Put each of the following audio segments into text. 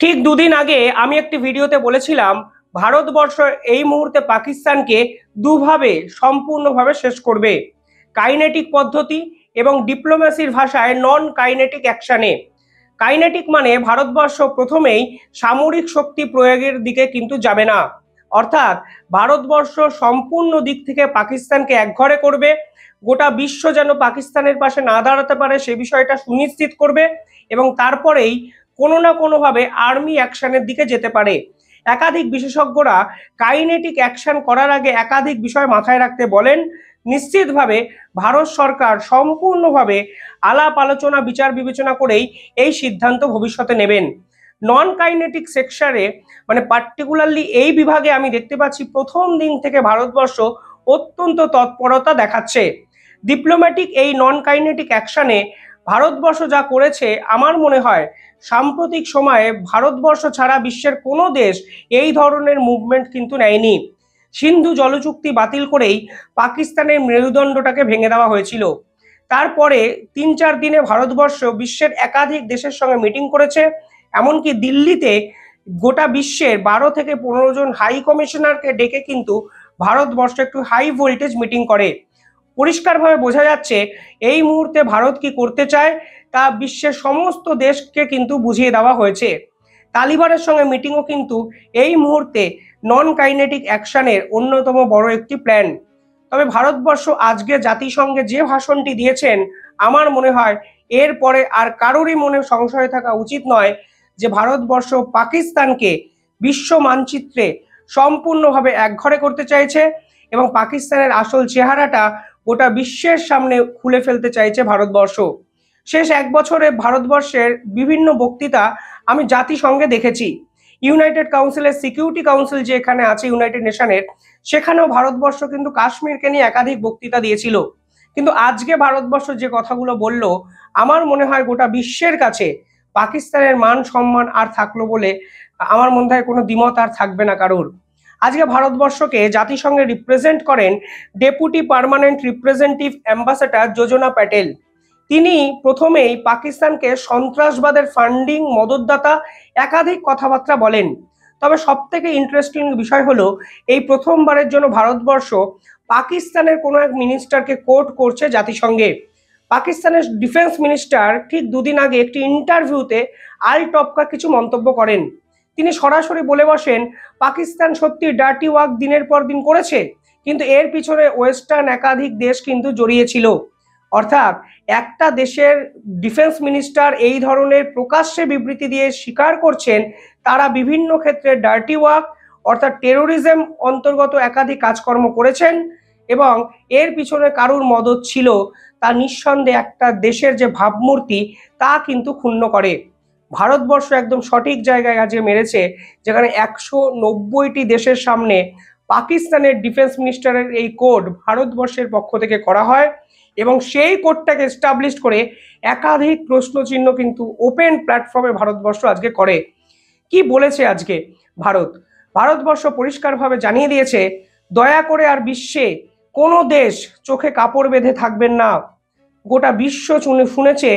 ঠিক দুদিন আগে আমি একটি ভিডিওতে বলেছিলাম ভারতবর্ষ এই মুহূর্তে পাকিস্তানকে দুভাবে সম্পূর্ণভাবে শেষ করবে, কাইনেটিক পদ্ধতি এবং ডিপ্লোম্যাসির ভাষায় নন কাইনেটিক অ্যাকশনে। কাইনেটিক মানে ভারতবর্ষ প্রথমেই সামরিক শক্তি প্রয়োগের দিকে কিন্তু যাবে না, অর্থাৎ ভারতবর্ষ সম্পূর্ণ দিক থেকে পাকিস্তানকে একঘরে করবে, গোটা বিশ্ব যেন পাকিস্তানের পাশে না দাঁড়াতে পারে সে বিষয়টা সুনিশ্চিত করবে এবং তারপরেই কোনো না কোনোভাবে আর্মি অ্যাকশনের দিকে যেতে পারে। একাধিক বিশেষজ্ঞরা কাইনেটিক অ্যাকশন করার আগে একাধিক বিষয় মাথায় রাখতে বলেন। নিশ্চিতভাবে ভারত সরকার সম্পূর্ণভাবে আলাপ আলোচনা বিচার বিবেচনা করেই এই সিদ্ধান্ত ভবিষ্যতে নেবেন। নন কাইনেটিক সেকশনে মানে পার্টিকুলারলি এই বিভাগে আমি দেখতে পাচ্ছি প্রথম দিন থেকে ভারতবর্ষ অত্যন্ত তৎপরতা দেখাচ্ছে। ডিপ্লোম্যাটিক এই নন কাইনেটিক অ্যাকশনে ভারতবর্ষ যা করেছে আমার মনে হয় সাম্প্রতিক সময়ে ভারতবর্ষ ছাড়া বিশ্বের কোনো দেশ এই ধরনের মুভমেন্ট কিন্তু নেয়নি। সিন্ধু জলচুক্তি বাতিল করেই পাকিস্তানের মেরুদণ্ডটাকে ভেঙে দেওয়া হয়েছিল। তারপরে ৩-৪ দিনে ভারতবর্ষ বিশ্বের একাধিক দেশের সঙ্গে মিটিং করেছে, এমনকি দিল্লিতে গোটা বিশ্বের ১২ থেকে ১৫ জন হাই কমিশনারকে ডেকে কিন্তু ভারতবর্ষ একটু হাই ভোল্টেজ মিটিং করে। পরিষ্কারভাবে বোঝা যাচ্ছে এই মুহূর্তে ভারত কি করতে চায় তা বিশ্বের সমস্ত দেশকে কিন্তু বুঝিয়ে দেওয়া হয়েছে। তালিবানের সঙ্গে মিটিংও কিন্তু এই মুহূর্তে নন কাইনেটিক অ্যাকশনের অন্যতম বড় একটি প্ল্যান। তবে ভারতবর্ষ আজকে জাতিসংঘে যে ভাষণটি দিয়েছেন আমার মনে হয় এরপরে আর কারোরই মনে সংশয় থাকা উচিত নয় যে ভারতবর্ষ পাকিস্তানকে বিশ্ব মানচিত্রে সম্পূর্ণভাবে একঘরে করতে চাইছে এবং পাকিস্তানের আসল চেহারাটা গোটা বিশ্বের সামনে খুলে ফেলতে চাইছে ভারতবর্ষ। শেষ ১ বছরে ভারতবর্ষের বিভিন্ন বক্তৃতা আমি জাতিসংঘে দেখেছি। ইউনাইটেড কাউন্সিলের সিকিউরিটি কাউন্সিল যে এখানে আছে ইউনাইটেড নেশনের, সেখানেও ভারতবর্ষ কিন্তু কাশ্মীরকে নিয়ে একাধিক বক্তৃতা দিয়েছিল। কিন্তু আজকে ভারতবর্ষ যে কথাগুলো বলল আমার মনে হয় গোটা বিশ্বের কাছে পাকিস্তানের মান সম্মান আর থাকলো বলে আমার মনে হয় কোনো দ্বিমত আর থাকবে না কারোর। আজকে ভারতবর্ষকে জাতিসংঘে রিপ্রেজেন্ট করেন ডেপুটি পার্মানেন্ট রিপ্রেজেন্টেটিভ অ্যাম্বাসেডর যোজনা প্যাটেল। তিনি প্রথমেই পাকিস্তানকে সন্ত্রাসবাদের ফান্ডিং মদতদাতা একাধিক কথাবার্তা বলেন। তবে সব থেকে ইন্টারেস্টিং বিষয় হলো এই প্রথমবারের জন্য ভারতবর্ষ পাকিস্তানের কোনো এক মিনিস্টারকে কোট করছে জাতিসংঘে। পাকিস্তানের ডিফেন্স মিনিস্টার ঠিক দুদিন আগে একটি ইন্টারভিউতে আল টপকা কিছু মন্তব্য করেন। তিনি সরাসরি বলে বসেন পাকিস্তান সত্যি ডার্টি ওয়ার্ক দিনের পর দিন করেছে, কিন্তু এর পিছনে ওয়েস্টার্ন একাধিক দেশ কিন্তু জড়িয়েছিল। অর্থাৎ একটা দেশের ডিফেন্স মিনিস্টার এই ধরনের প্রকাশ্যে বিবৃতি দিয়ে স্বীকার করছেন তারা বিভিন্ন ক্ষেত্রে ডার্টি ওয়ার্ক অর্থাৎ টেরোরিজম অন্তর্গত একাধিক কাজকর্ম করেছেন এবং এর পিছনে কারুর মদত ছিল, তা নিঃসন্দেহে একটা দেশের যে ভাবমূর্তি তা কিন্তু ক্ষুণ্ণ করে। ভারতবর্ষ একদম সঠিক জায়গায় আজকে মেরেছে, যেখানে ১৯০টি দেশের সামনে পাকিস্তানের ডিফেন্স মিনিস্টারের এই কোড ভারতবর্ষের পক্ষ থেকে করা হয় এবং সেই কোডটাকে এস্টাবলিশ করে একাধিক প্রশ্নচিহ্ন কিন্তু ওপেন প্ল্যাটফর্মে ভারতবর্ষ আজকে করে। কি বলেছে আজকে ভারতবর্ষ পরিষ্কারভাবে জানিয়ে দিয়েছে দয়া করে আর বিশ্বে কোনো দেশ চোখে কাপড় বেঁধে থাকবেন না। গোটা বিশ্ব শুনেছে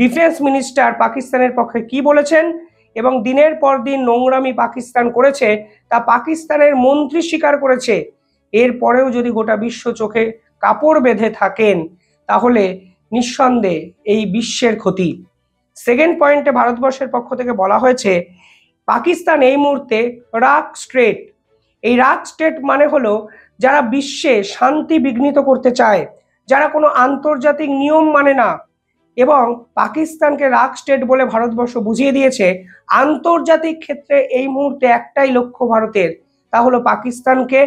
ডিফেন্স মিনিস্টার পাকিস্তানের পক্ষে কি বলেছেন এবং দিনের পর দিন নোংরামি পাকিস্তান করেছে তা পাকিস্তানের মন্ত্রী স্বীকার করেছে। এরপরেও যদি গোটা বিশ্ব চোখে কাপড় বেঁধে থাকেন তাহলে নিঃসন্দেহে এই বিশ্বের ক্ষতি। সেকেন্ড পয়েন্টে ভারতবর্ষের পক্ষ থেকে বলা হয়েছে পাকিস্তান এই মুহূর্তে রাগ স্ট্রেট। এই রাগ স্টেট মানে হলো যারা বিশ্বে শান্তি বিঘ্নিত করতে চায়, যারা কোনো আন্তর্জাতিক নিয়ম মানে না, এবং পাকিস্তানকে রাগ স্টেট বলে ভারতবর্ষ বুঝিয়ে দিয়েছে আন্তর্জাতিক ক্ষেত্রে এই মুহূর্তে একটাই লক্ষ্য ভারতের, তা হলো পাকিস্তানকে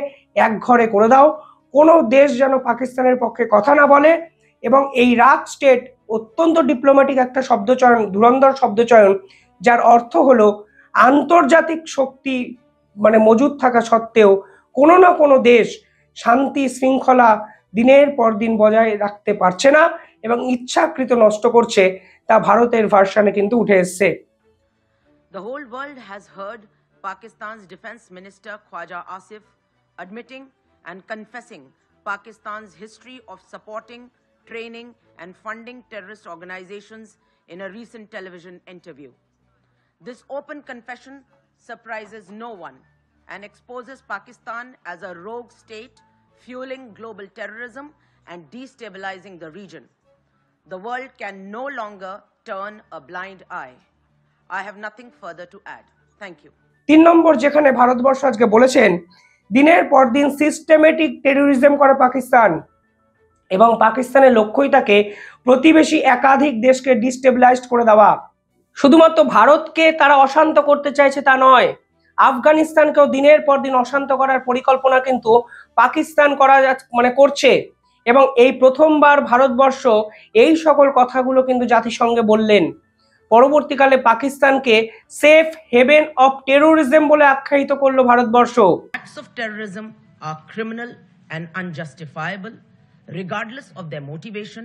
একঘরে করে দাও, কোনো দেশ যেন পাকিস্তানের পক্ষে কথা না বলে। এবং এই রাগ স্টেট অত্যন্ত ডিপ্লোম্যাটিক একটা শব্দচয়ন, ধুরন্ধর শব্দচয়ন, যার অর্থ হলো আন্তর্জাতিক শক্তি মানে মজুদ থাকা সত্ত্বেও কোনো না কোনো দেশ শান্তি শৃঙ্খলা দিনের পর দিন বজায় রাখতে পারছে না এবং ইচ্ছাকৃত নষ্ট করছে, তা ভারতের ভার্সনে কিন্তু উঠে এসেছে। The whole world has heard Pakistan's Defense Minister Khwaja Asif admitting and confessing Pakistan's history of supporting, training and funding terrorist organizations in a recent television interview. This open confession surprises no one and exposes Pakistan as a rogue state fueling global terrorism and destabilizing the region. The world can no longer turn a blind eye. I have nothing further to add. Thank you. 3 নম্বর যেখানে ভারতবর্ষ আজকে বলেছেন দিনের পর দিন systematic terrorism করে পাকিস্তান এবং পাকিস্তানের লক্ষ্যই থাকে প্রতিবেশী একাধিক দেশকে ডিস্টেবিলাইজড করে দেওয়া। শুধুমাত্র ভারতকে তারা অশান্ত করতে চাইছে তা নয়, আফগানিস্তানকেও দিনের পর দিন অশান্ত করার পরিকল্পনা কিন্তু পাকিস্তান করছে এবং এই প্রথমবার ভারতবর্ষ এই সকল কথাগুলো কিন্তু জাতিসংঘে বললেন। পরবর্তীকালে পাকিস্তানকে সেফ হেভেন অফ টেরোরিজম বলে আখ্যায়িত করলো Bharatvarsha. Acts of terrorism are criminal and unjustifiable regardless of their motivation,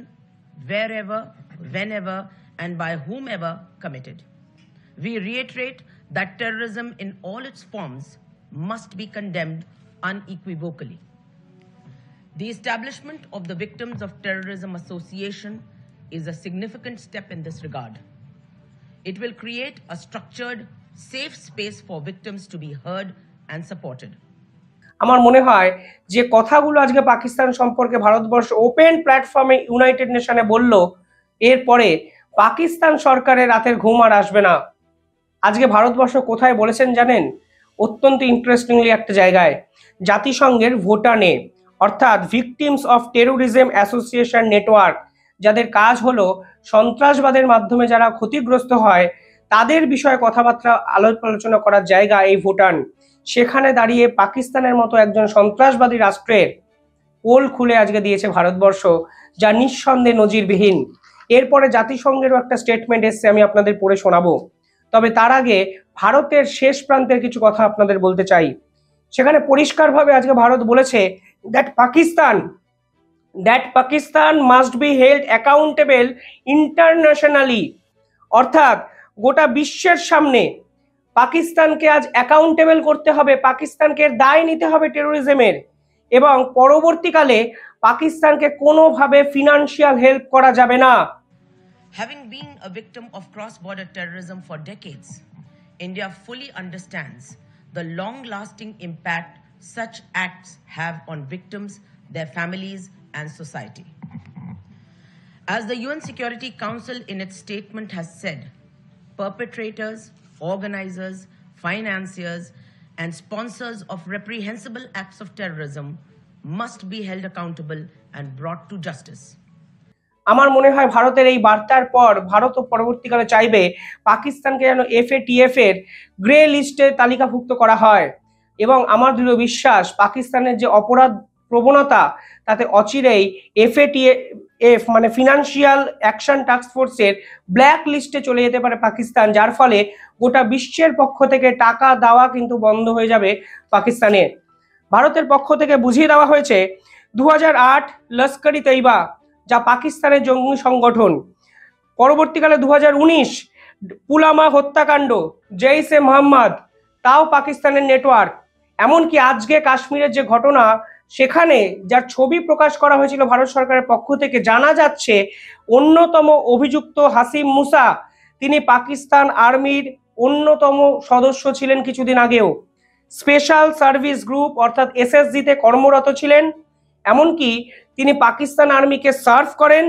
wherever, whenever and by whomever committed. We reiterate that terrorism in all its forms must be condemned unequivocally. The establishment of the Victims of Terrorism Association is a significant step in this regard. It will create a structured, safe space for victims to be heard and supported. আমার মনে হয় যে কথাগুলো আজকে পাকিস্তান সম্পর্কে Bharatvarsha open প্ল্যাটফর্মে United নেশনে বলল, এরপরে পাকিস্তান সরকারের রাতের ঘুম আর আসবে না। আজকে ভারতবর্ষ কোথায় বলেছেন জানেন? অত্যন্ত ইন্টারেস্টিংলি একটা জায়গায়, জাতিসংঘের ভুটানে, অর্থাৎ victims of terrorism association network, যাদের কাজ হলো সন্ত্রাসবাদের মাধ্যমে যারা ক্ষতিগ্রস্ত হয় তাদের বিষয়ে কথাবার্তা আলোচনা করার জায়গা এই ভুটান। সেখানে দাঁড়িয়ে পাকিস্তানের মতো একজন সন্ত্রাসবাদী রাষ্ট্রের পোল খুলে আজকে দিয়েছে ভারতবর্ষ, যা নিঃসন্দেহে নজিরবিহীন। এরপরে জাতিসংঘেরও একটা স্টেটমেন্ট এসছে, আমি আপনাদের পড়ে শোনাবো। তবে তার আগে ভারতের শেষ প্রান্তের কিছু কথা আপনাদের বলতে চাই। সেখানে পরিষ্কারভাবে আজকে ভারত বলেছে that Pakistan must be held accountable internationally, অর্থাৎ গোটা বিশ্বের সামনে পাকিস্তানকে আজ অ্যাকাউন্টেবল করতে হবে, পাকিস্তানকে দায় নিতে হবে টেরোরিজমের, এবং পরবর্তীকালে পাকিস্তানকে কোনোভাবে ফিনান্সিয়াল হেল্প করা যাবে না। Having been a victim of cross-border terrorism for decades, India fully understands the long-lasting impact such acts have on victims, their families, and society. As the UN Security Council in its statement has said, perpetrators, organizers, financiers, and sponsors of reprehensible acts of terrorism must be held accountable and brought to justice. আমার মনে হয় ভারতের এই বার্তার পর ভারতও পরবর্তীকালে চাইবে পাকিস্তানকে যেন FATF এর গ্রে লিস্টে তালিকাভুক্ত করা হয়, এবং আমার দৃঢ় বিশ্বাস পাকিস্তানের যে অপরাধ প্রবণতা তাতে অচিরেই FATF মানে ফিনান্সিয়াল অ্যাকশন টাস্ক ফোর্সের ব্ল্যাক লিস্টে চলে যেতে পারে পাকিস্তান, যার ফলে গোটা বিশ্বের পক্ষ থেকে টাকা দেওয়া কিন্তু বন্ধ হয়ে যাবে পাকিস্তানে। ভারতের পক্ষ থেকে বুঝিয়ে দেওয়া হয়েছে 2008 লস্করি তৈবা, যা পাকিস্তানের জঙ্গি সংগঠন, পরবর্তীকালে 2019 পুলওয়ামা হত্যাকাণ্ড, জৈশ-এ মোহাম্মদ, তাও পাকিস্তানের নেটওয়ার্ক, এমনকি আজকে কাশ্মীরের যে ঘটনা সেখানে যার ছবি প্রকাশ করা হয়েছিল ভারত সরকারের পক্ষ থেকে, জানা যাচ্ছে অন্যতম অভিযুক্ত হাসিম মুসা তিনি পাকিস্তান আর্মির অন্যতম সদস্য ছিলেন, কিছুদিন আগেও স্পেশাল সার্ভিস গ্রুপ অর্থাৎ SSG-তে কর্মরত ছিলেন, এমনকি তিনি পাকিস্তান আর্মিকে সার্ভ করেন।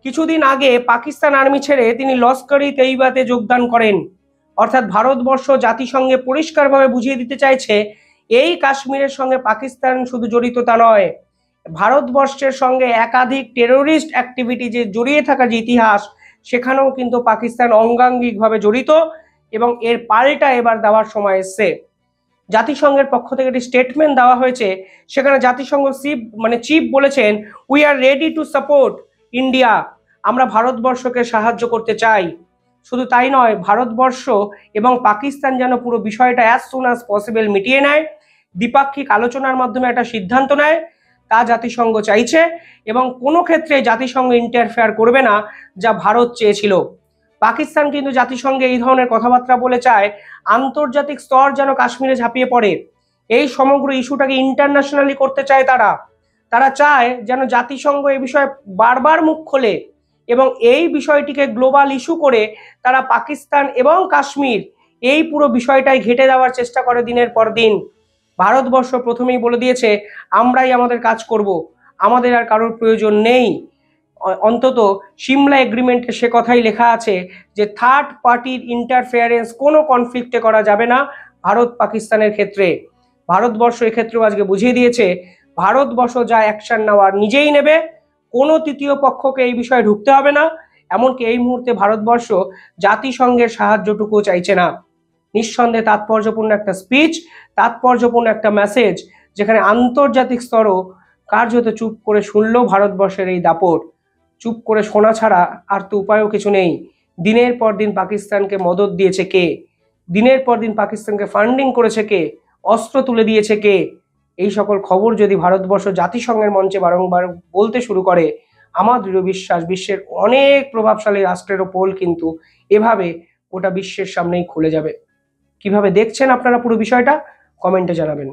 কিছুদিন আগে পাকিস্তান আর্মি ছেড়ে তিনি লস্করি তৈবাতে যোগদান করেন। অর্থাৎ ভারতবর্ষ জাতিসংঘে পরিষ্কারভাবে বুঝিয়ে দিতে চাইছে এই কাশ্মীরের সঙ্গে পাকিস্তান শুধু জড়িত তা নয়, ভারতবর্ষের সঙ্গে একাধিক টেরোরিস্ট অ্যাক্টিভিটি যে জড়িয়ে থাকার যে ইতিহাস সেখানেও কিন্তু পাকিস্তান অঙ্গাঙ্গিকভাবে জড়িত, এবং এর পাল্টা এবার দেওয়ার সময় এসছে। জাতিসংঘের পক্ষ থেকে একটি স্টেটমেন্ট দেওয়া হয়েছে, সেখানে জাতিসংঘ চিফ বলেছেন we are ready to support India, আমরা ভারতবর্ষকে সাহায্য করতে চাই। শুধু তাই নয়, ভারতবর্ষ এবং পাকিস্তান যেন পুরো বিষয়টা অ্যাজ সুন অ্যাজ পসিবল মিটিয়ে নেয়, দ্বিপাক্ষিক আলোচনার মাধ্যমে একটা সিদ্ধান্ত নেয়, তা জাতিসংঘ চাইছে, এবং কোনো ক্ষেত্রে জাতিসংঘ ইন্টারফেয়ার করবে না, যা ভারত চেয়েছিল। পাকিস্তান কিন্তু জাতিসংঘে এই ধরনের কথাবার্তা বলে চায় আন্তর্জাতিক স্তর যেন কাশ্মীরে ঝাঁপিয়ে পড়ে, এই সমগ্র ইস্যুটাকে ইন্টারন্যাশনালি করতে চায় তারা চায় যেন জাতিসংঘ এই বিষয়ে বারবার মুখ খোলে এবং এই বিষয়টিকে গ্লোবাল ইস্যু করে তারা পাকিস্তান এবং কাশ্মীর এই পুরো বিষয়টাই ঘেঁটে দেওয়ার চেষ্টা করে দিনের পর দিন। ভারতবর্ষ প্রথমেই বলে দিয়েছে আমরাই আমাদের কাজ করব, আমাদের আর কারোর প্রয়োজন নেই। অন্তত সিমলা এগ্রিমেন্টে সে কথাই লেখা আছে যে থার্ড পার্টির ইন্টারফেয়ারেন্স কোনো কনফ্লিক্টে করা যাবে না ভারত পাকিস্তানের ক্ষেত্রে। ভারতবর্ষ এক্ষেত্রেও আজকে বুঝিয়ে দিয়েছে ভারতবর্ষ যা অ্যাকশন নেওয়ার নিজেই নেবে, কোনো তৃতীয় পক্ষকে এই বিষয়ে ঢুকতে হবে না। এমনকি এই মুহূর্তে ভারতবর্ষ জাতিসংঘের সাহায্যটুকু চাইছে না। নিঃসন্দেহে তাৎপর্যপূর্ণ একটা স্পিচ, তাৎপর্যপূর্ণ একটা মেসেজ, যেখানে আন্তর্জাতিক স্তরও কার্যত চুপ করে শুনলো ভারতবর্ষের এই দাপট। চুপ করে শোনা ছাড়া আর তো উপায়ও কিছু নেই। দিনের পর দিন পাকিস্তানকে মদদ দিয়েছে কে? দিনের পর দিন পাকিস্তানকে ফান্ডিং করেছে কে? অস্ত্র তুলে দিয়েছে কে? এই সকল খবর যদি ভারতবর্ষ জাতিসংঘের মঞ্চে বারংবার বলতে শুরু করে, আমার দৃঢ় বিশ্বাস বিশ্বের অনেক প্রভাবশালী রাষ্ট্রেরও পোল কিন্তু এভাবে গোটা বিশ্বের সামনেই খুলে যাবে। কিভাবে দেখছেন আপনারা পুরো বিষয়টা? কমেন্টে জানাবেন।